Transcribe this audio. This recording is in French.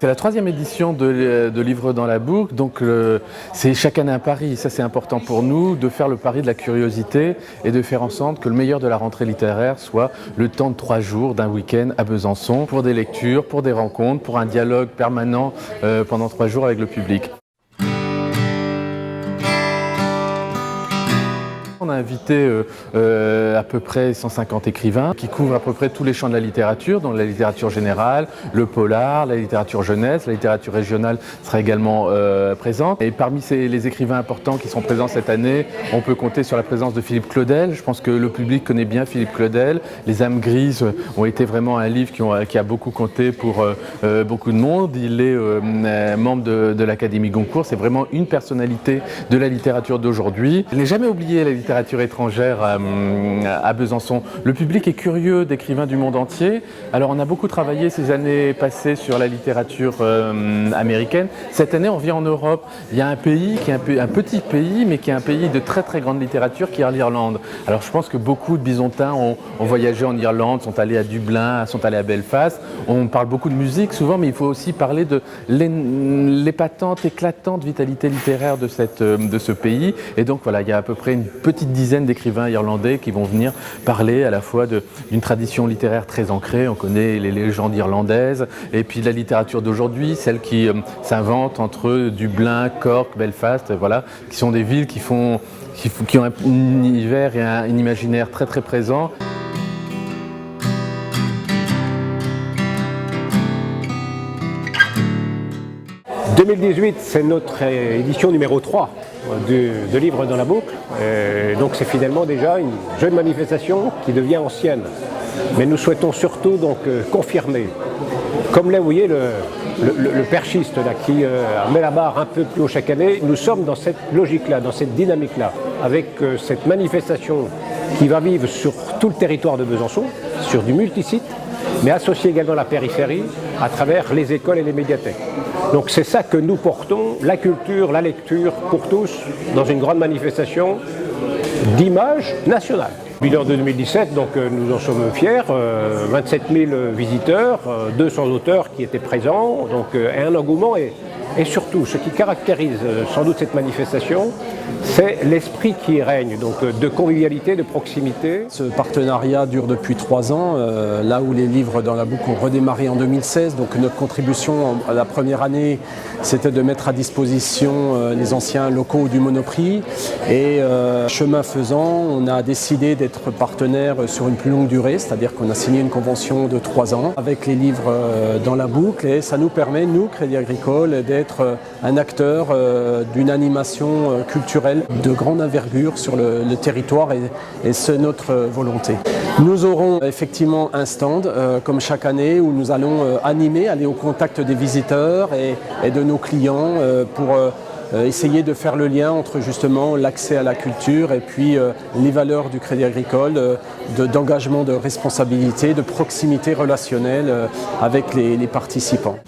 C'est la 3e édition de Livres dans la boucle, donc c'est chaque année un pari. Ça c'est important pour nous, de faire le pari de la curiosité et de faire en sorte que le meilleur de la rentrée littéraire soit le temps de 3 jours d'un week-end à Besançon pour des lectures, pour des rencontres, pour un dialogue permanent pendant 3 jours avec le public. On a invité à peu près 150 écrivains qui couvrent à peu près tous les champs de la littérature, donc la littérature générale, le polar, la littérature jeunesse, la littérature régionale sera également présente. Et parmi les écrivains importants qui sont présents cette année, on peut compter sur la présence de Philippe Claudel. Je pense que le public connaît bien Philippe Claudel. Les âmes grises ont été vraiment un livre qui a beaucoup compté pour beaucoup de monde. Il est membre de l'Académie Goncourt. C'est vraiment une personnalité de la littérature d'aujourd'hui. Je n'ai jamais oublié la littérature étrangère à Besançon. Le public est curieux d'écrivains du monde entier. Alors on a beaucoup travaillé ces années passées sur la littérature américaine. Cette année on vient en Europe. Il y a un pays qui est un petit pays, mais qui est un pays de très très grande littérature, qui est l'Irlande. Alors je pense que beaucoup de Bisontins ont voyagé en Irlande, sont allés à Dublin, sont allés à Belfast. On parle beaucoup de musique souvent, mais il faut aussi parler de l'épatante, éclatante vitalité littéraire de ce pays. Et donc voilà, il y a à peu près une petite dizaine d'écrivains irlandais qui vont venir parler à la fois d'une tradition littéraire très ancrée. On connaît les légendes irlandaises et puis de la littérature d'aujourd'hui, celle qui s'invente entre Dublin, Cork, Belfast, voilà, qui sont des villes qui ont un univers et un imaginaire très très présent. En 2018, c'est notre édition numéro 3 de Livres dans la boucle. Donc c'est finalement déjà une jeune manifestation qui devient ancienne. Mais nous souhaitons surtout donc confirmer, comme là vous voyez le perchiste là, qui met la barre un peu plus haut chaque année, nous sommes dans cette logique-là, dans cette dynamique-là, avec cette manifestation qui va vivre sur tout le territoire de Besançon, sur du multisite, mais associer également la périphérie à travers les écoles et les médiathèques. Donc c'est ça que nous portons, la culture, la lecture pour tous, dans une grande manifestation d'image nationale. Bilan de 2017, donc nous en sommes fiers, 27 000 visiteurs, 200 auteurs qui étaient présents, donc un engouement et surtout ce qui caractérise sans doute cette manifestation, c'est l'esprit qui règne, donc de convivialité, de proximité. Ce partenariat dure depuis 3 ans, là où les livres dans la boucle ont redémarré en 2016. Donc notre contribution à la première année, c'était de mettre à disposition les anciens locaux du Monoprix. Et chemin faisant, on a décidé d'être partenaire sur une plus longue durée, c'est-à-dire qu'on a signé une convention de 3 ans avec les livres dans la boucle. Et ça nous permet, nous, Crédit Agricole, d'être un acteur d'une animation culturelle de grande envergure sur le territoire et c'est notre volonté. Nous aurons effectivement un stand comme chaque année où nous allons animer, aller au contact des visiteurs et de nos clients pour essayer de faire le lien entre justement l'accès à la culture et puis les valeurs du Crédit Agricole, d'engagement, de responsabilité, de proximité relationnelle avec les participants.